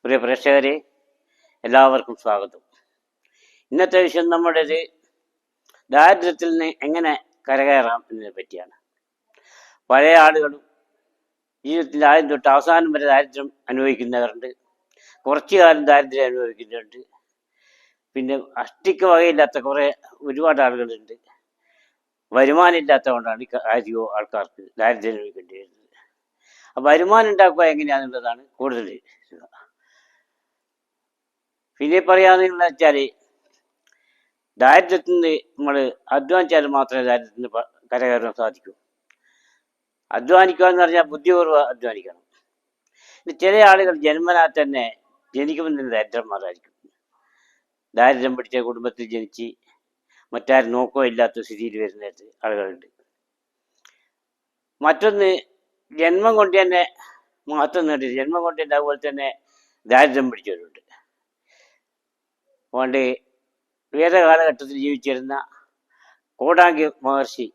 പ്രിയ പ്രേക്ഷകരെ, എല്ലാവർക്കും സ്വാഗതം. ഇന്നത്തെ വിഷയം നമ്മുടേത് ദാരിദ്ര്യത്തിൽ നിന്ന് എങ്ങനെ കരകയറാം എന്നതിനെ പറ്റിയാണ്. പഴയ ആളുകളും ജീവിതത്തിൽ ആദ്യം തൊട്ട് അവസാനം വരെ ദാരിദ്ര്യം അനുഭവിക്കുന്നവരുണ്ട്, കുറച്ചു കാലം ദാരിദ്ര്യം അനുഭവിക്കുന്നവരുണ്ട്, പിന്നെ അഷ്ടിക്ക് വകയില്ലാത്ത ഒരുപാട് ആളുകളുണ്ട്. വരുമാനം ഇല്ലാത്തതുകൊണ്ടാണ് അധികവും ആൾക്കാർക്ക് ദാരിദ്ര്യം അനുഭവിക്കേണ്ടി വരുന്നത്. അപ്പം വരുമാനം ഉണ്ടാക്കുക എങ്ങനെയാണെന്നുള്ളതാണ് കൂടുതൽ. പിന്നെ പറയാമെന്ന് വെച്ചാൽ, ദാരിദ്ര്യത്തിൽ നിന്ന് നമ്മൾ അധ്വാനിച്ചാൽ മാത്രമേ ദാരിദ്ര്യത്തിൽ നിന്ന് കരകയറാൻ സാധിക്കൂ. അധ്വാനിക്കുക എന്ന് പറഞ്ഞാൽ ബുദ്ധിപൂർവ്വം അധ്വാനിക്കണം. ചില ആളുകൾ ജന്മനാ തന്നെ ജനിക്കുമ്പോൾ തന്നെ ദരിദ്രന്മാരായിരിക്കും. ദാരിദ്ര്യം പിടിച്ച കുടുംബത്തിൽ ജനിച്ച് മറ്റാരും നോക്കുകയോ ഇല്ലാത്ത സ്ഥിതിയിൽ വരുന്ന ആളുകളുണ്ട്. മറ്റൊന്ന്, ജന്മം കൊണ്ട് തന്നെ മഹത്വം നേടി, ജന്മം കൊണ്ട് തന്നെ അതുപോലെ തന്നെ ദാരിദ്ര്യം പിടിച്ചവരുണ്ട്. അതുകൊണ്ട് വേദകാലഘട്ടത്തിൽ ജീവിച്ചിരുന്ന കോടാങ്കി മഹർഷി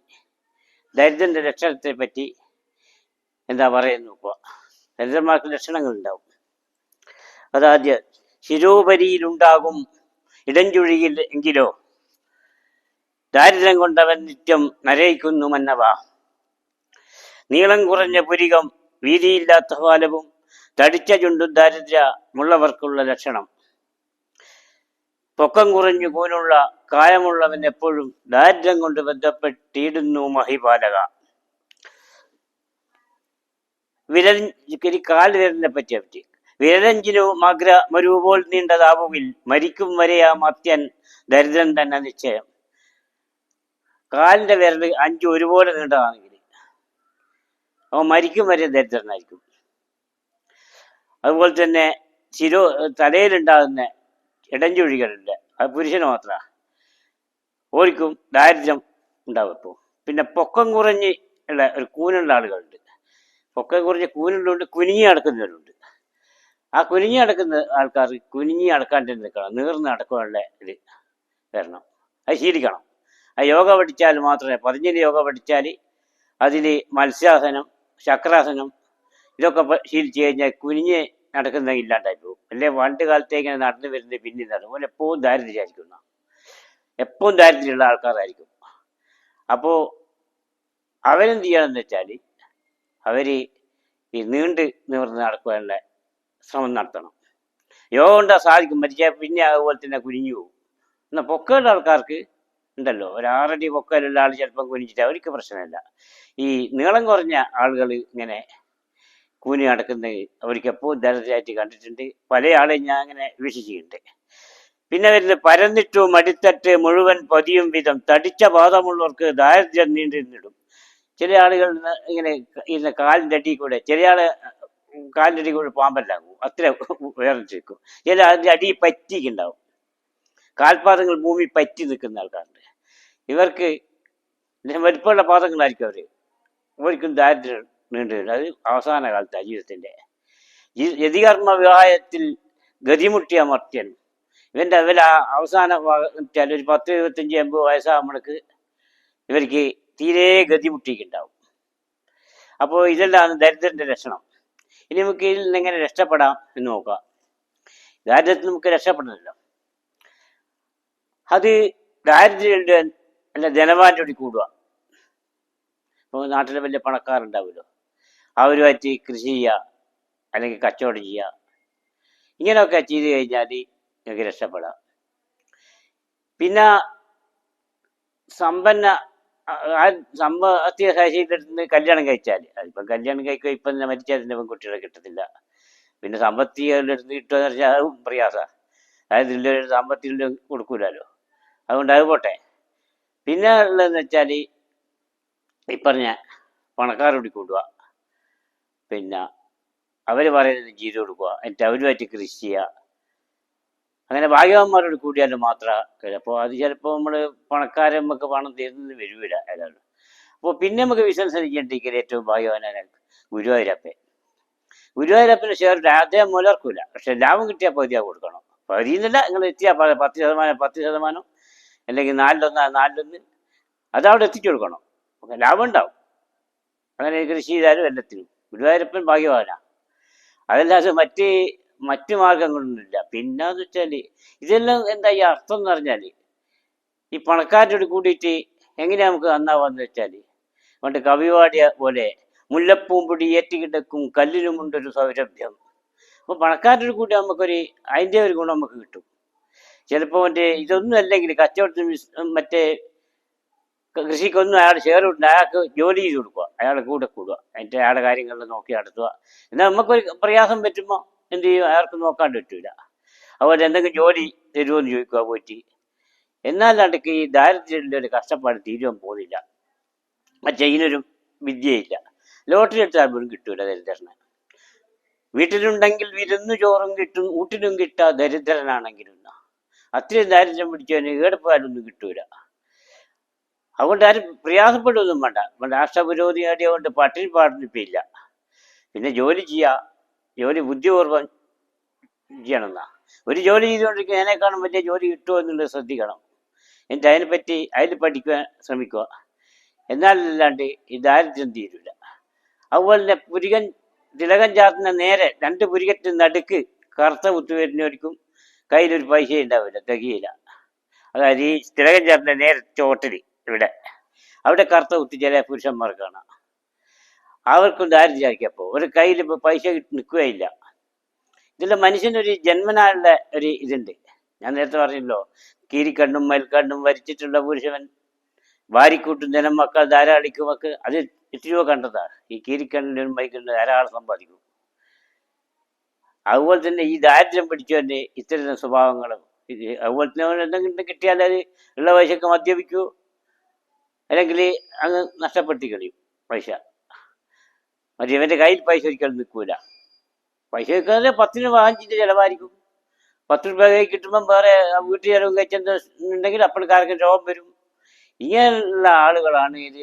ദരിദ്രന്റെ ലക്ഷണത്തെ പറ്റി എന്താ പറയുന്നു. ഇപ്പോൾ ദരിദ്രന്മാർക്ക് ലക്ഷണങ്ങൾ ഉണ്ടാവും. അതാദ്യം, ശിരോപരിയിലുണ്ടാകും ഇടഞ്ചുഴിയിൽ എങ്കിലോ ദാരിദ്ര്യം കൊണ്ടവൻ നിത്യം നരയിക്കുന്നു മന്നവ. നീളം കുറഞ്ഞ പുരികം, വീതിയില്ലാത്ത ഫാലവും, തടിച്ച ചുണ്ടും ദാരിദ്ര്യമുള്ളവർക്കുള്ള ലക്ഷണം. പൊക്കം കുറഞ്ഞു കൂനുള്ള കായമുള്ളവൻ എപ്പോഴും ദാരിദ്ര്യം കൊണ്ട് ബന്ധപ്പെട്ടിടുന്നു മഹിപാലക. കാൽ വിരലിനെ പറ്റി വിരലഞ്ചിനു മഗ്ര മരുപോൽ നീണ്ടതാവുകിൽ മരിക്കും വരെയാ മത്യൻ ദരിദ്രൻ തന്നെ നിശ്ചയം. കാലിന്റെ വിരൽ 5 ഒരുപോലെ നീണ്ടതാണെങ്കിൽ അവൻ മരിക്കും വരെ ദരിദ്രനായിരിക്കും. അതുപോലെ തന്നെ തലയിലുണ്ടാകുന്ന ഇടഞ്ചുഴികളുണ്ട്, അത് പുരുഷന് മാത്രമാണ്, ഓർക്കും ദാരിദ്ര്യം ഉണ്ടാവും. ഇപ്പോൾ പിന്നെ പൊക്കം കുറഞ്ഞ് ഉള്ള ഒരു കൂനുള്ള ആളുകളുണ്ട്. പൊക്കം കുറഞ്ഞ് കൂനുള്ളതുകൊണ്ട് കുനിഞ്ഞി നടക്കുന്നവരുണ്ട്. ആ കുനിഞ്ഞി നടക്കുന്ന ആൾക്കാർ കുനിഞ്ഞി നടക്കാണ്ട് നിൽക്കണം, നീർന്ന് നടക്കാനുള്ള ഇത് വരണം. അത് ശീലിക്കണം. ആ യോഗ പഠിച്ചാൽ മാത്രമേ, പതഞ്ജലി യോഗ പഠിച്ചാൽ അതിൽ മത്സ്യാസനം, ചക്രാസനം ഇതൊക്കെ ശീലിച്ചു കഴിഞ്ഞാൽ കുനിഞ്ഞ് നടക്കുന്ന ഇല്ലാണ്ടായി പോകും. അല്ലെ പണ്ട് കാലത്തേക്ക് നടന്നു വരുന്നത് പിന്നെ നടക്കും. എപ്പോഴും ദാരിദ്ര്യമായിരിക്കും, എപ്പോഴും ദാരിദ്ര്യമുള്ള ആൾക്കാരായിരിക്കും. അപ്പോൾ അവരെന്ത് ചെയ്യണമെന്ന് വെച്ചാൽ, അവർ ഈ നീണ്ട് നിവർന്ന് നടക്കാനുള്ള ശ്രമം നടത്തണം. യോഗ കൊണ്ടാൽ സാധിക്കും, മരിച്ചാൽ പിന്നെ അതുപോലെ തന്നെ കുനിഞ്ഞു പോകും. എന്നാൽ പൊക്കമുള്ള ആൾക്കാർക്ക് ഉണ്ടല്ലോ, ഒരു 6 അടി പൊക്കലുള്ള ആൾ ചിലപ്പം കുനിച്ചിട്ട് അവർക്ക് പ്രശ്നമില്ല. ഈ നീളം കുറഞ്ഞ ആളുകൾ ഇങ്ങനെ കൂനി നടക്കുന്നത് അവർക്ക് എപ്പോഴും ദരിദ്രമായിട്ട് കണ്ടിട്ടുണ്ട്. പല ആളെയും ഞാൻ അങ്ങനെ വീക്ഷിച്ചിട്ടുണ്ട്. പിന്നെ വരുന്നത്, പരന്നിട്ടു മടിത്തട്ട് മുഴുവൻ പതിയും വിധം തടിച്ച പാദമുള്ളവർക്ക് ദാരിദ്ര്യം നീണ്ടിരുന്നിടും. ചില ആളുകൾ ഇങ്ങനെ ഇരുന്ന കാലിൻ്റെ അടി കൂടെ, ചില ആള് കാലിൻ്റെ അടി കൂടെ പാമ്പല്ലാകും, അത്ര വേർതിരിക്കും. ചില അതിൻ്റെ അടി പറ്റിക്കുണ്ടാവും, കാൽപാദങ്ങൾ ഭൂമി പറ്റി നിൽക്കുന്ന ആൾക്കാരുണ്ട്. ഇവർക്ക് വലിപ്പമുള്ള പാദങ്ങളായിരിക്കും അവർക്കും ദാരിദ്ര്യം നീണ്ടുവരും. അത് അവസാന കാലത്താണ് ജീവിതത്തിൻ്റെ. യതികർമ്മ വിവാഹത്തിൽ ഗതിമുട്ടിയ മർത്യൻ, ഇവൻ്റെ അവസാന ഭാഗത്താൽ ഒരു 10, 25, 80 വയസ്സാകുമ്പോഴേക്ക് ഇവർക്ക് തീരെ ഗതിമുട്ടിക്കുണ്ടാവും. അപ്പോൾ ഇതെല്ലാം ദരിദ്രൻ്റെ ലക്ഷണം. ഇനി നമുക്ക് ഇതിൽ നിന്ന് എങ്ങനെ രക്ഷപ്പെടാം എന്ന് നോക്കാം. ദാരിദ്ര്യത്തിൽ നമുക്ക് രക്ഷപ്പെടണമല്ലോ. അത് ദാരിദ്ര്യമുണ്ട് അല്ല ധനവാൻ്റെ കൂടി കൂടുക. ഇപ്പോൾ നാട്ടിലെ വലിയ പണക്കാരുണ്ടാവുമല്ലോ, അവരുമായിട്ട് കൃഷി ചെയ്യുക അല്ലെങ്കിൽ കച്ചവടം ചെയ്യുക, ഇങ്ങനെയൊക്കെ ചെയ്ത് കഴിഞ്ഞാൽ നിങ്ങൾക്ക് രക്ഷപ്പെടാം. പിന്നെ സാമ്പത്തിക ശൈലിയിലെടുത്ത് കല്യാണം കഴിച്ചാൽ, അതിപ്പം കല്യാണം കഴിക്കുക ഇപ്പം തന്നെ മരിച്ചാൽ തന്നെ പെൺകുട്ടികളെ കിട്ടത്തില്ല. പിന്നെ സാമ്പത്തികത്തിലെടുത്ത് കിട്ടുക എന്ന് പറഞ്ഞാൽ അതും പ്രയാസമാണ്. അതായത് ഇതിൻ്റെ സാമ്പത്തികം കൊടുക്കൂലല്ലോ, അതുകൊണ്ട് അത് പോട്ടെ. പിന്നെ ഉള്ളതെന്ന് വെച്ചാൽ ഈ പറഞ്ഞ പണക്കാരോട് കൂടുക, പിന്നെ അവർ പറയുന്നത് ചെയ്തു കൊടുക്കുക, എന്നിട്ട് അവരുമായിട്ട് കൃഷി ചെയ്യുക. അങ്ങനെ ഭാഗ്യവാന്മാരോട് കൂടിയാലും മാത്രമേ. അപ്പോൾ അത് ചിലപ്പോൾ നമ്മൾ പണക്കാരെ നമുക്ക് പണം തരുന്നത് വരില്ല ഏതായാലും. അപ്പോൾ പിന്നെ നമുക്ക് ബിസിനസ് ചെയ്യേണ്ടിരിക്കൽ ഏറ്റവും ഭാഗ്യവാനാണ് ഗുരുവായൂരപ്പൻ. ഗുരുവായൂരപ്പന് ഷെയർ അദ്ദേഹം മുലർക്കൂല, പക്ഷെ ലാഭം കിട്ടിയാൽ പകുതിയാ കൊടുക്കണം. പകുതിയെന്നില്ല, നിങ്ങൾ എത്തിയാൽ 10%, അല്ലെങ്കിൽ 4/1 അതവിടെ എത്തിച്ചു കൊടുക്കണം. ലാഭം ഉണ്ടാവും. അങ്ങനെ കൃഷി ചെയ്താലും എല്ലാത്തിനും ഗുരുവായൂരപ്പൻ ഭാഗ്യവാനാണ്. അതല്ലാതെ മറ്റ് മറ്റു മാർഗങ്ങളൊന്നുമില്ല. പിന്നെന്ന് വെച്ചാൽ ഇതെല്ലാം എന്താ ഈ അർത്ഥം എന്ന് പറഞ്ഞാൽ ഈ പണക്കാരോട് കൂടിയിട്ട് എങ്ങനെയാ നമുക്ക് നന്നാവാന്ന് വെച്ചാൽ പണ്ട് കവിവാടിയ പോലെ മുല്ലപ്പൂമ്പൊടി ഏറ്റുകിടക്കും കല്ലിലുമുണ്ടൊരു സൗരഭ്യം. അപ്പോൾ പണക്കാരോട് കൂടി നമുക്കൊരു അതിൻ്റെ ഒരു ഗുണം നമുക്ക് കിട്ടും. ചിലപ്പോൾ മറ്റേ ഇതൊന്നും അല്ലെങ്കിൽ കച്ചവടത്തിന് മറ്റേ കൃഷിക്കൊന്നും അയാൾ ഷെയർ ഉണ്ട്, അയാൾക്ക് ജോലി ചെയ്ത് കൊടുക്കുക, അയാളെ കൂടെ കൂടുക, അതിൻ്റെ അയാളുടെ കാര്യങ്ങളിൽ നോക്കി നടത്തുക. എന്നാൽ നമുക്കൊരു പ്രയാസം പറ്റുമ്പോൾ എന്ത് ചെയ്യും, അയാൾക്ക് നോക്കാണ്ട് പറ്റൂല. അതുപോലെ എന്തെങ്കിലും ജോലി തരുമോയെന്ന് ചോദിക്കുക പോയിട്ട്. എന്നാലാണ്ടൊക്കെ ഈ ദാരിദ്ര്യത്തിൻ്റെ ഒരു കഷ്ടപ്പാട് തീരുവാൻ പോകുന്നില്ല. മറ്റേ ഇതിനൊരു വിദ്യയില്ല. ലോട്ടറി എടുത്താൽ പോലും കിട്ടൂല ദരിദ്രന്. വീട്ടിലുണ്ടെങ്കിൽ വിരുന്നു ചോറും കിട്ടും, ഊട്ടിലും കിട്ടാ ദരിദ്രനാണെങ്കിലും. അത്രയും ദാരിദ്ര്യം പിടിച്ചവന് ഏടെപ്പോയാലൊന്നും കിട്ടൂല. അതുകൊണ്ട് ആരും പ്രയാസപ്പെടുകയൊന്നും വേണ്ട. രാഷ്ട്രപുരോഗതി നേടിയതുകൊണ്ട് പട്ടിണി പാടിപ്പില്ല. പിന്നെ ജോലി ചെയ്യുക, ജോലി ബുദ്ധിപൂർവ്വം ചെയ്യണമെന്നാ. ഒരു ജോലി ചെയ്തുകൊണ്ടിരിക്കുക അതിനേക്കാളും വലിയ ജോലി കിട്ടുമോ എന്നുള്ളത് ശ്രദ്ധിക്കണം. എന്നിട്ട് അതിനെപ്പറ്റി അതിൽ പഠിക്കാൻ ശ്രമിക്കുക. എന്നാലല്ലാണ്ട് ഈ ദാരിദ്ര്യം തീരില്ല. അതുപോലെ തന്നെ പുരികൻ തിലകം ചാർത്തുന്ന നേരെ 2 പുരികത്തിന് നടുക്ക് കറുത്ത കുത്തുവരുന്നവർക്കും കയ്യിലൊരു പൈസ ഉണ്ടാവില്ല, തികയില്ല. അതായത് ഈ തിലകം ചാർത്തുന്ന നേരെ ചോട്ടില് ഇവിടെ അവിടെ കറുത്ത കുത്തി ചില പുരുഷന്മാർക്കാണ്. അവർക്കും ദാരിദ്ര്യമാക്കിയപ്പോൾ ഒരു കയ്യിൽ ഇപ്പോൾ പൈസ നിൽക്കുകയില്ല. ഇതിൽ മനുഷ്യനൊരു ജന്മനാളുടെ ഒരു ഇതുണ്ട്. ഞാൻ നേരത്തെ പറഞ്ഞല്ലോ, കീരിക്കണ്ണും മൽക്കണ്ണും വരിച്ചിട്ടുള്ള പുരുഷവൻ വാരിക്കൂട്ടും ജനം മക്കൾ ധാരാളിക്കുമൊക്കെ. അത് എത്രയോ കണ്ടതാണ്. ഈ കീരിക്കണ്ണിലും മൈക്കണ്ണും ധാരാളം സമ്പാദിക്കും. അതുപോലെ തന്നെ ഈ ദാരിദ്ര്യം പിടിച്ചവൻ്റെ ഇത്തരം സ്വഭാവങ്ങളും അതുപോലെ തന്നെ എന്തെങ്കിലും കിട്ടിയാൽ അത് ഉള്ള പൈസക്ക് മദ്യപിക്കൂ, അല്ലെങ്കിൽ അങ്ങ് നഷ്ടപ്പെട്ടി കളയും പൈസ. മറ്റേ ഇവൻ്റെ കയ്യിൽ പൈസ ഒരിക്കലും നിൽക്കൂല. പൈസ വെക്കാതെ 10-ന് 15-ൻ്റെ ചിലവായിരിക്കും. 10 രൂപ കൈ കിട്ടുമ്പം വേറെ വീട്ടിൽ ചിലവും കഴിച്ചെന്നുണ്ടെങ്കിൽ അപ്പോഴേക്കാർക്ക് രോഗം വരും. ഇങ്ങനെയുള്ള ആളുകളാണ് ഇത്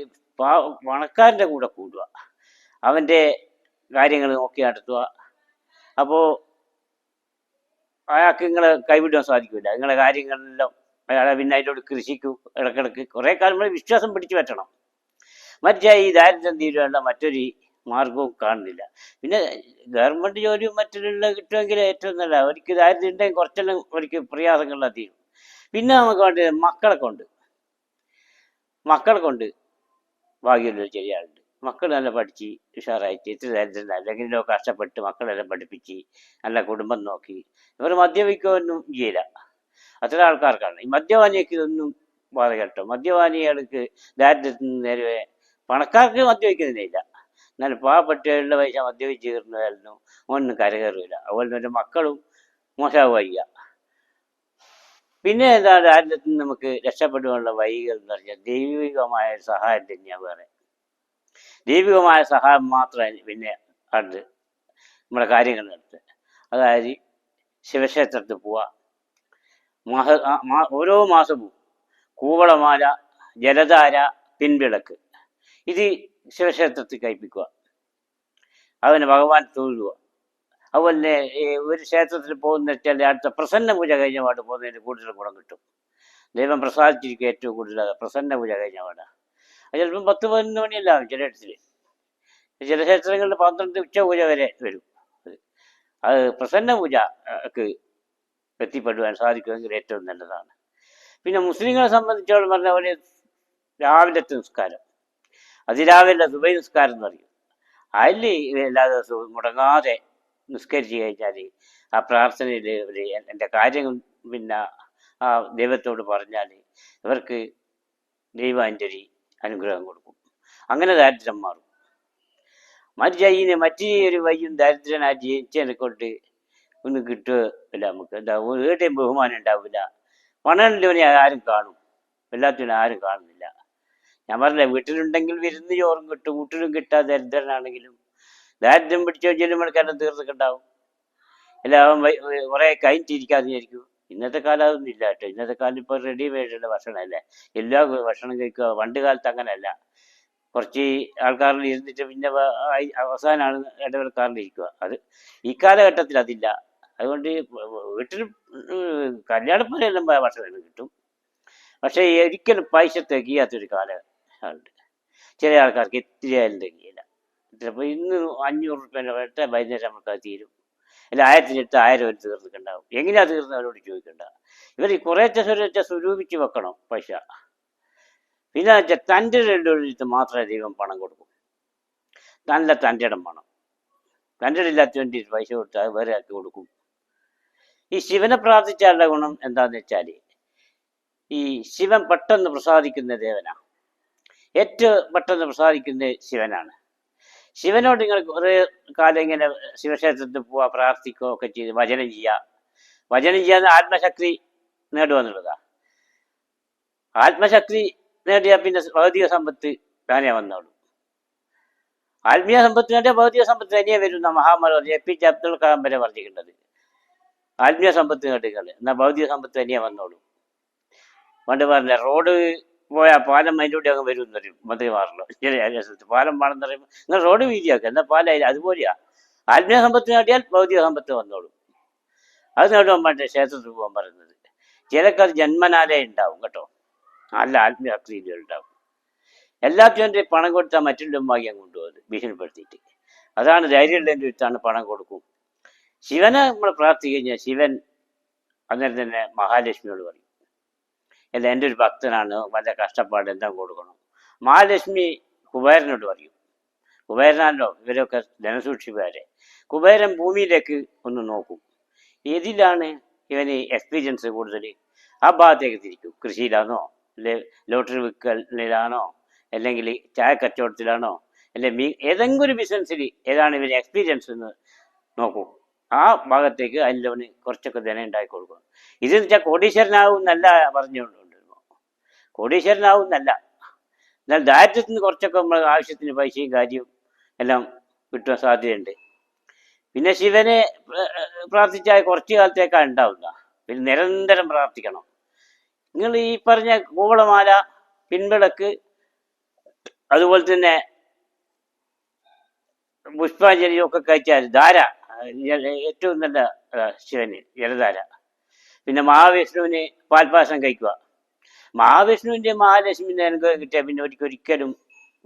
പണക്കാരൻ്റെ കൂടെ കൂടുക, അവൻ്റെ കാര്യങ്ങൾ നോക്കി നടത്തുക. അപ്പോൾ അയാൾക്ക് നിങ്ങളെ കൈവിടാൻ സാധിക്കില്ല. നിങ്ങളെ കാര്യങ്ങളെല്ലാം അയാളെ പിന്നെ അതിനോട് കൃഷിക്കും ഇടക്കിടക്ക് കുറേ കാലം നമ്മൾ വിശ്വാസം പിടിച്ചു പറ്റണം. മറ്റേ ഈ ദാരിദ്ര്യം തീരുവാനുള്ള മറ്റൊരു മാർഗവും കാണുന്നില്ല. പിന്നെ ഗവൺമെൻറ് ജോലിയും മറ്റുള്ള കിട്ടുമെങ്കിൽ ഏറ്റവും നല്ല. അവർക്ക് ദാരിദ്ര്യം ഉണ്ടെങ്കിൽ കുറച്ചെല്ലാം അവർക്ക് പ്രയാസങ്ങളിലാണ് തീരും. പിന്നെ നമുക്ക് വേണ്ടത് മക്കളെ കൊണ്ട് ഭാഗ്യമുള്ളൊരു ശരിയാളുണ്ട്. മക്കൾ നല്ല പഠിച്ച് ഉഷാറായിട്ട് ഇത്ര ദരിദ്രം അല്ലെങ്കിലോ കഷ്ടപ്പെട്ട് മക്കളെല്ലാം പഠിപ്പിച്ച് നല്ല കുടുംബം നോക്കി. ഇവർ മദ്യപിക്കുകയൊന്നും ചെയ്യില്ല. അത്ര ആൾക്കാർക്കാണ്. ഈ മദ്യപാനിയൊക്കെ ഇതൊന്നും ബാധകട്ടോ. മദ്യപാനികൾക്ക് ദാരിദ്ര്യത്തിൽ നിന്ന് നേരെ പണക്കാർക്ക് മദ്യപിക്കുന്നില്ല. എന്നാലും പാവപ്പെട്ടവരുടെ പൈസ മദ്യപിച്ച് കയറുന്നതായിരുന്നു ഒന്നും കരകയറില്ല. അതുപോലെ തന്നെ മക്കളും മോശമാവുക. പിന്നെ എന്താ ദാരിദ്ര്യത്തിൽ നിന്ന് നമുക്ക് രക്ഷപ്പെടുവാനുള്ള വഴികൾ എന്ന് പറഞ്ഞാൽ ദൈവികമായ സഹായം തന്നെയാണ്. വേറെ ദൈവികമായ സഹായം മാത്രമേ പിന്നെ കണ്ട് നമ്മുടെ കാര്യങ്ങൾ നടത്തുക. അതായത് ശിവക്ഷേത്രത്തിൽ പോവുക, ഓരോ മാസവും കൂവളമാല, ജലധാര, പിൻവിളക്ക് ഇത് ശിവക്ഷേത്രത്തിൽ കഴിപ്പിക്കുക. അവന് ഭഗവാൻ തൊഴുക. അതുപോലെ ഒരു ക്ഷേത്രത്തിൽ പോകുന്ന വെച്ചാൽ അടുത്ത പ്രസന്ന പൂജ കഴിഞ്ഞ പാട് പോകുന്നതിന് കൂടുതൽ ഗുണം കിട്ടും. ദൈവം പ്രസാദിച്ചിരിക്കുക ഏറ്റവും കൂടുതൽ പ്രസന്ന പൂജ കഴിഞ്ഞ പാടാണ്. അത് ചിലപ്പം 10-11 മണിയെല്ലാം ചില ഇടത്തിൽ. ചില ക്ഷേത്രങ്ങളിൽ 12 ഉച്ച പൂജ വരെ വരും. അത് പ്രസന്ന പൂജക്ക് എത്തിപ്പെടുവാൻ സാധിക്കുമെങ്കിൽ ഏറ്റവും നല്ലതാണ്. പിന്നെ മുസ്ലിങ്ങളെ സംബന്ധിച്ചോളം പറഞ്ഞ പോലെ രാവിലത്തെ നിസ്കാരം, അതിരാവിലെ സുബൈ നിസ്കാരം എന്ന് പറയും. അതിൽ എല്ലാ ദിവസവും മുടങ്ങാതെ നിസ്കരിച്ച് കഴിഞ്ഞാൽ ആ പ്രാർത്ഥനയിൽ എൻ്റെ കാര്യങ്ങൾ പിന്നെ ആ ദൈവത്തോട് പറഞ്ഞാൽ ഇവർക്ക് ദൈവം അതിൻ്റെ ഒരു അനുഗ്രഹം കൊടുക്കും. അങ്ങനെ ദാരിദ്ര്യം മാറും. മറ്റൊരു വയ്യും ദാരിദ്ര്യനായി ജയിച്ചതിനെ കൊണ്ട് ഒന്നും കിട്ടുകയില്ല. നമുക്ക് എന്താ ഏടെയും ബഹുമാനം ഉണ്ടാവില്ല. പണമുള്ളവനെ ആരും കാണും, എല്ലാത്തിനും ആരും കാണുന്നില്ല. ഞാൻ പറഞ്ഞില്ല, വീട്ടിലുണ്ടെങ്കിൽ വിരുന്ന് ചോറും കിട്ടും, വീട്ടിലും കിട്ടാതെ ദരിദ്രനാണെങ്കിലും ദാരിദ്ര്യം പിടിച്ചു ചെല്ലുമ്പോഴേക്കെല്ലാം തീർത്തിട്ടുണ്ടാവും. എല്ലാവരും കുറേ കഴിഞ്ഞിട്ടിരിക്കാതെ വിചാരിക്കും. ഇന്നത്തെ കാലം അതൊന്നും ഇല്ല കേട്ടോ. ഇന്നത്തെ കാലം ഇപ്പോൾ റെഡിമെയ്ഡുള്ള ഭക്ഷണമല്ലേ, എല്ലാ ഭക്ഷണം കഴിക്കുക. പണ്ട് കാലത്ത് അങ്ങനെയല്ല. കുറച്ച് ആൾക്കാരിൽ ഇരുന്നിട്ട് പിന്നെ അവസാനമാണ് ഇടവേളക്കാരിൽ ഇരിക്കുക. അത് ഈ കാലഘട്ടത്തിൽ അതില്ല. അതുകൊണ്ട് വീട്ടിൽ കല്യാണപ്പുരയെല്ലാം ഭക്ഷണം കിട്ടും. പക്ഷേ ഒരിക്കലും പൈസ തികയാത്തൊരു കാലമുണ്ട്. ചില ആൾക്കാർക്ക് എത്തിയാലും തികയില്ല. ചിലപ്പോൾ ഇന്ന് 500 റുപ്യേൻ്റെ വൈകുന്നേരം നമുക്ക് അത് തീരും. അല്ല 1000 1000 ഒരു തീർന്നിട്ടുണ്ടാവും. എങ്ങനെയാ തീർന്നവരോട് ചോദിക്കണ്ട. ഇവർ കുറേശ്ശെ സ്വരൂപിച്ച് വെക്കണം പൈസ. പിന്നെ വെച്ചാൽ തൻ്റെ രണ്ടൊഴിച്ച് മാത്രമേ ദൈവം പണം കൊടുക്കും. നല്ല തൻ്റെ ഇടം വേണം. തൻ്റെ ഇല്ലാത്ത വേണ്ടി പൈസ കൊടുത്താൽ വേറെ ആക്കി കൊടുക്കും. ഈ ശിവനെ പ്രാർത്ഥിച്ചാലുള്ള ഗുണം എന്താന്ന് വെച്ചാൽ ഈ ശിവൻ പെട്ടെന്ന് പ്രസാദിക്കുന്ന ദേവനാണ്. ഏറ്റവും പെട്ടെന്ന് പ്രസാദിക്കുന്നത് ശിവനാണ്. ശിവനോട് നിങ്ങൾ കുറേ കാലം ഇങ്ങനെ ശിവക്ഷേത്രത്തിൽ പോവുക, പ്രാർത്ഥിക്കുക ഒക്കെ ചെയ്ത് വചനം ചെയ്യുക. വചനം ചെയ്യാൻ ആത്മശക്തി നേടുക എന്നുള്ളതാണ്. ആത്മശക്തി നേടിയാൽ പിന്നെ ഭൗതിക സമ്പത്ത് താനേ വന്നോളൂ. ആത്മീയ സമ്പത്ത് നേടിയാൽ ഭൗതിക സമ്പത്ത് തനിയെ വരുന്ന മഹാമനോർ APJ അബ്ദുൽ കലാം വരെ പറഞ്ഞിട്ടുള്ളത്. ആത്മീയ സമ്പത്ത് നേടുകൾ എന്നാൽ ഭൗതിക സമ്പത്ത് തനിയെ വന്നോളൂ. പണ്ട് പറഞ്ഞ റോഡ് പോയാൽ പാലം അതിലൂടെ അങ്ങ് വരും എന്ന് പറയും മന്ത്രിമാറിലോ ചില സ്ഥലത്ത്. പാലം പാടെന്ന് പറയുമ്പോൾ നിങ്ങൾ റോഡ് വീതിയാക്കുക എന്നാൽ പാലായി. അതുപോലെയാ ആത്മീയ സമ്പത്ത് നേടിയാൽ ഭൗതിക സമ്പത്ത് വന്നോളൂ. അത് നേടുവാൻ വേണ്ടി ക്ഷേത്രത്തിൽ പോകാൻ പറയുന്നത്. ചിലക്കത് ജന്മനാലേ ഉണ്ടാവും കേട്ടോ, നല്ല ആത്മീയ ശക്തിയിലും ഉണ്ടാവും. എല്ലാത്തിനും പണം കൊടുത്താൽ മറ്റുള്ളവരും ഭാഗ്യം കൊണ്ടുപോകുന്നത് ഭീഷണിപ്പെടുത്തിയിട്ട്. അതാണ് ധൈര്യമുള്ളതിൻ്റെ അടുത്താണ് പണം കൊടുക്കും. ശിവനെ നമ്മൾ പ്രാർത്ഥിച്ചു കഴിഞ്ഞാൽ ശിവൻ അന്നേരം തന്നെ മഹാലക്ഷ്മിയോട് പറയും, അല്ല എൻ്റെ ഒരു ഭക്തനാണ്, വല്ല കഷ്ടപ്പാട് എന്താ കൊടുക്കണം. മഹാലക്ഷ്മി കുബേരനോട് പറയും. കുബേരനാണല്ലോ ഇവരൊക്കെ ധനസൂക്ഷിപ്പുകാരെ. കുബേരൻ ഭൂമിയിലേക്ക് ഒന്ന് നോക്കും, ഏതിലാണ് ഇവന് എക്സ്പീരിയൻസ് കൂടുതൽ, ആ ഭാഗത്തേക്ക് തിരിക്കും. കൃഷിയിലാണോ, അല്ലെ ലോട്ടറി വിൽക്കലിലാണോ, അല്ലെങ്കിൽ ചായ കച്ചവടത്തിലാണോ, അല്ലെ ഏതെങ്കിലും ഒരു ബിസിനസ്സിൽ ഏതാണ് ഇവന് എക്സ്പീരിയൻസ് എന്ന് നോക്കൂ. ആ ഭാഗത്തേക്ക് അതിലവന് കുറച്ചൊക്കെ ധനം ഉണ്ടാക്കി കൊടുക്കും. ഇതെന്ന് വെച്ചാൽ കോടീശ്വരനാവും എന്നല്ല പറഞ്ഞുകൊണ്ടിരുന്നു. കോടീശ്വരനാവും എന്നല്ല, എന്നാൽ ദാരിദ്ര്യത്തിൽ നിന്ന് കുറച്ചൊക്കെ നമ്മൾ ആവശ്യത്തിന് പൈസയും കാര്യവും എല്ലാം കിട്ടാൻ സാധ്യതയുണ്ട്. പിന്നെ ശിവനെ പ്രാർത്ഥിച്ചാൽ കുറച്ചു കാലത്തേക്കാണ് ഉണ്ടാവുക. പിന്നെ നിരന്തരം പ്രാർത്ഥിക്കണം. നിങ്ങൾ ഈ പറഞ്ഞ കൂവളമാല, പിൻവിളക്ക്, അതുപോലെ തന്നെ പുഷ്പാഞ്ജലിയും ഒക്കെ കഴിച്ചാൽ ധാര ഏറ്റവും നല്ല ശിവന് ജലധാര. പിന്നെ മഹാവിഷ്ണുവിന് പാൽപ്പാസം കഴിക്കുക. മഹാവിഷ്ണുവിൻ്റെ മഹാലക്ഷ്മിൻ്റെ അനുഗ്രഹം കിട്ടിയാൽ പിന്നെ ഒരിക്കലും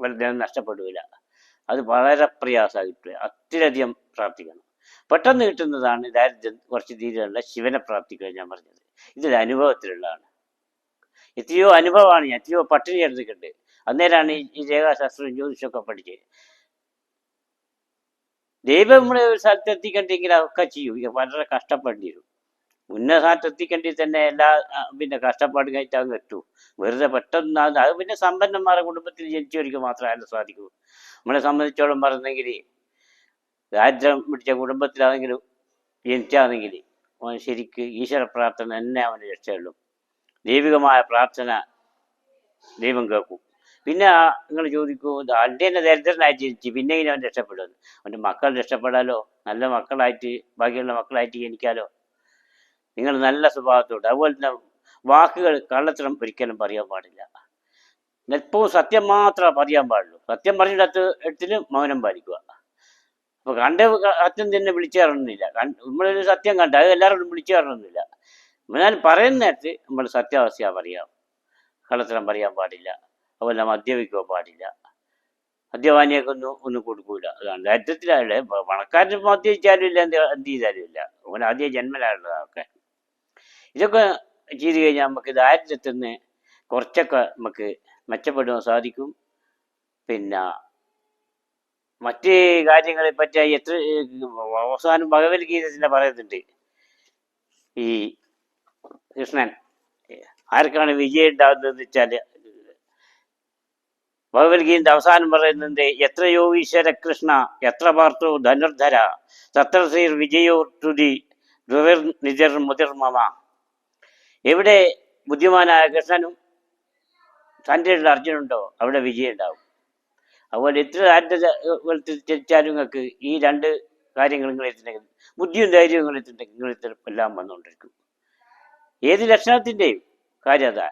വെറുതെ നഷ്ടപ്പെടില്ല. അത് വളരെ പ്രയാസമായി കിട്ടുക. അത്രയധികം പ്രാർത്ഥിക്കണം. പെട്ടെന്ന് കിട്ടുന്നതാണ് ദാരിദ്ര്യം കുറച്ച് തീരെയുള്ള ശിവനെ പ്രാർത്ഥിക്കുക. ഞാൻ പറഞ്ഞത് ഇതൊരു അനുഭവത്തിലുള്ളതാണ്. എത്രയോ അനുഭവമാണ്. ഞാൻ എത്രയോ പട്ടിണി എടുത്തിട്ടുണ്ട്. അന്നേരമാണ് ഈ രേഖാശാസ്ത്രവും ജ്യോതിഷമൊക്കെ പഠിച്ചത്. ദൈവം നമ്മളെ ഒരു സ്ഥലത്ത് എത്തിക്കണ്ടെങ്കിൽ അതൊക്കെ ചെയ്യും. വളരെ കഷ്ടപ്പെടേണ്ടി വരും. ഉന്നത സ്ഥാനത്ത് എത്തിക്കണ്ടി തന്നെ എല്ലാ പിന്നെ കഷ്ടപ്പാട് കഴിച്ചാൽ കിട്ടൂ. വെറുതെ പെട്ടെന്ന് അത് പിന്നെ സമ്പന്നന്മാരുടെ കുടുംബത്തിൽ ജനിച്ചവർക്ക് മാത്രമല്ല സാധിക്കൂ. നമ്മളെ സംബന്ധിച്ചോളം പറഞ്ഞെങ്കിൽ ദാരിദ്ര്യം പിടിച്ച കുടുംബത്തിലാണെങ്കിലും ജനിച്ചാണെങ്കിൽ അവൻ ശരിക്ക് ഈശ്വര പ്രാർത്ഥന തന്നെ അവന് രക്ഷയുള്ളൂ. ദൈവികമായ പ്രാർത്ഥന ദൈവം കേൾക്കും. പിന്നെ നിങ്ങൾ ചോദിക്കൂ, ആളുടെ തന്നെ ദരിദ്രനായിട്ട് ജനിച്ച് പിന്നെ ഇങ്ങനെ അവൻ രക്ഷപ്പെടുന്നു. അവൻ്റെ മക്കൾ രക്ഷപ്പെടാലോ, നല്ല മക്കളായിട്ട് ബാക്കിയുള്ള മക്കളായിട്ട് ജനിക്കാലോ. നിങ്ങൾ നല്ല സ്വഭാവത്തോട്, അതുപോലെ തന്നെ വാക്കുകൾ കള്ളത്തരം ഒരിക്കലും പറയാൻ പാടില്ല. എപ്പോഴും സത്യം മാത്രമേ പറയാൻ പാടുള്ളൂ. സത്യം പറഞ്ഞിടത്ത് എടുത്തിന് മൗനം പാലിക്കുക. അപ്പോൾ കണ്ട സത്യം തന്നെ വിളിച്ചു തരണമെന്നില്ല. നമ്മളൊരു സത്യം കണ്ട അത് എല്ലാവരോടും വിളിച്ചു തരണമെന്നില്ല. എന്നാൽ പറയുന്ന നേരത്ത് നമ്മൾ സത്യാവസ്ഥ പറയാം. കള്ളത്തരം പറയാൻ പാടില്ല. അതുപോലെ മദ്യപിക്കാൻ പാടില്ല. മദ്യപാനിയൊക്കെ ഒന്നും കൊടുക്കൂല. അതാണ് ദാരിദ്ര്യത്തിലായാലേ. പണക്കാരന് മദ്യപിച്ചാലും ഇല്ല, എന്ത് ചെയ്താലും ഇല്ല. അവൻ ആദ്യം ജന്മനാളുള്ളതൊക്കെ. ഇതൊക്കെ ചെയ്ത് കഴിഞ്ഞാൽ നമുക്ക് ദാരിദ്ര്യത്തിൽ നിന്ന് കുറച്ചൊക്കെ നമുക്ക് മെച്ചപ്പെടുവാൻ സാധിക്കും. പിന്നെ മറ്റ് കാര്യങ്ങളെ പറ്റി എത്ര അവസാനം ഭഗവത്ഗീത തന്നെ പറയുന്നുണ്ട്. ഈ കൃഷ്ണൻ ആർക്കാണ് വിജയം ഉണ്ടാകുന്നതെന്ന് വെച്ചാൽ ഭഗവത്ഗീതയുടെ അവസാനം പറയുന്നുണ്ട്, എത്രയോ ഈശ്വര കൃഷ്ണ എത്ര പാർത്തോ ധനുർധര തത്രസീർ വിജയോ തുതി ധ്രുവിർ നിജർ മുതിർമമ. എവിടെ ബുദ്ധിമാനായ കൃഷ്ണനും തൻ്റെ അർജുനുണ്ടോ അവിടെ വിജയം ഉണ്ടാവും. അതുപോലെ എത്ര തിരിച്ചാലും നിങ്ങൾക്ക് ഈ രണ്ട് കാര്യങ്ങൾ നിങ്ങളെത്തുണ്ടെങ്കിൽ, ബുദ്ധിയും ധൈര്യവും നിങ്ങളെത്തുണ്ടെങ്കിൽ നിങ്ങളെത്തും എല്ലാം വന്നുകൊണ്ടിരിക്കും. ഏത് ലക്ഷണത്തിൻ്റെയും കാര്യം അതാ.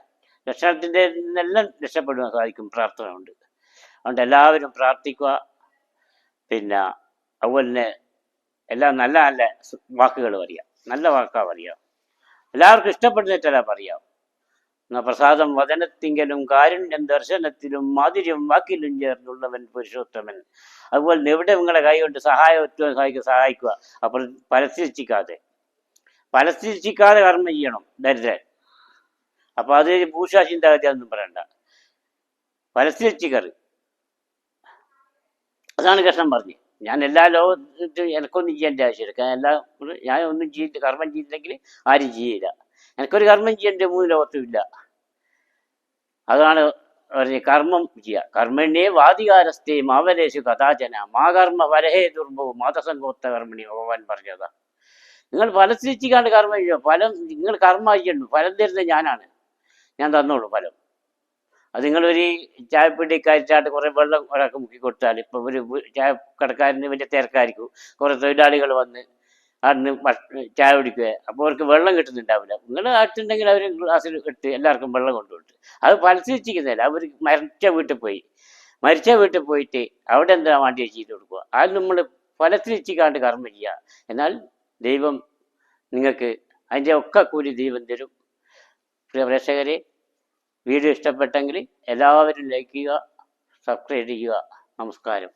ലക്ഷണത്തിൻ്റെ എല്ലാം രക്ഷപ്പെടുവാൻ സാധിക്കും പ്രാർത്ഥന കൊണ്ട്. അതുകൊണ്ട് എല്ലാവരും പ്രാർത്ഥിക്കുക. പിന്നെ അതുപോലെ തന്നെ എല്ലാം നല്ല നല്ല വാക്കുകൾ പറയാം. നല്ല വാക്കാ പറയാം. എല്ലാവർക്കും ഇഷ്ടപ്പെടുന്നിട്ടല്ല പറയാം. പ്രസാദം വദനത്തിങ്കലും കാരുണ്യം ദർശനത്തിലും മാധുര്യം വാക്കിലും ചേർന്നുള്ളവൻ പുരുഷോത്തമൻ. അതുപോലെ എവിടെ നിങ്ങളെ കൈ കൊണ്ട് സഹായിക്കുക സഹായിക്കുക. അപ്പോൾ പലസ്തിരിച്ചിക്കാതെ കർമ്മം ചെയ്യണം ദരിദ്രൻ. അപ്പൊ അത് ഭൂഷ ചിന്താഗതി ഒന്നും പറയണ്ട, പലസ്തിരിച്ചിക്കറ്. അതാണ് കൃഷ്ണൻ പറഞ്ഞു. ഞാൻ എല്ലാ ലോകത്തും എനിക്കൊന്നും ചെയ്യേണ്ട ആവശ്യമില്ല. ഞാൻ ഒന്നും ചെയ്തിട്ട് കർമ്മം ചെയ്തില്ലെങ്കിൽ ആരും ചെയ്യില്ല. എനിക്കൊരു കർമ്മം ചെയ്യേണ്ട 3 ലോകത്തും ഇല്ല. അതാണ് പറഞ്ഞ കർമ്മം ചെയ്യുക. കർമ്മണ്യേ വാദികാരസ്ഥേ മാവലേശു കഥാചന മാ കർമ്മ ഫലഹേ ദുർഭവും മാതസംഗോത്ത കർമ്മണി ഭഗവാൻ പറഞ്ഞതാ. നിങ്ങൾ ഫലത്തിരിച്ചിക്കാണ്ട് കർമ്മം ചെയ്യുക. ഫലം നിങ്ങൾ കർമ്മ ചെയ്യണ്ടു, ഫലം തരുന്നത് ഞാനാണ്. ഞാൻ തന്നോളൂ ഫലം. അത് നിങ്ങളൊരു ചായപ്പിടിക്കാരിച്ചായിട്ട് കുറേ വെള്ളം ഒരാൾക്ക് മുക്കി കൊടുത്താൽ, ഇപ്പം ഒരു ചായ കടക്കാരന് വലിയ തിരക്കായിരിക്കും, കുറേ തൊഴിലാളികൾ വന്ന് അവിടുന്ന് ചായ കുടിക്കുക. അപ്പോൾ അവർക്ക് വെള്ളം കിട്ടുന്നുണ്ടാവില്ല. നിങ്ങൾ അടുത്തുണ്ടെങ്കിൽ അവർ ഗ്ലാസ്സിൽ ഇട്ട് എല്ലാവർക്കും വെള്ളം കൊണ്ടുപോയിട്ട് അത് ഫലത്തിരിച്ചിരിക്കുന്നില്ല. അവർ മരിച്ച വീട്ടിൽ പോയിട്ട് അവിടെ എന്താ വേണ്ടി ചെയ്ത് കൊടുക്കുക. അത് നമ്മൾ ഫലത്തിരിച്ചിക്കാണ്ട് കർമ്മം ചെയ്യുക. എന്നാൽ ദൈവം നിങ്ങൾക്ക് അതിൻ്റെ ഒക്കെ കൂലി ദൈവം തരും. പ്രിയ പ്രേക്ഷകരെ, വീഡിയോ ഇഷ്ടപ്പെട്ടെങ്കിൽ എല്ലാവരും ലൈക്ക് ചെയ്യുക, സബ്സ്ക്രൈബ് ചെയ്യുക. നമസ്കാരം.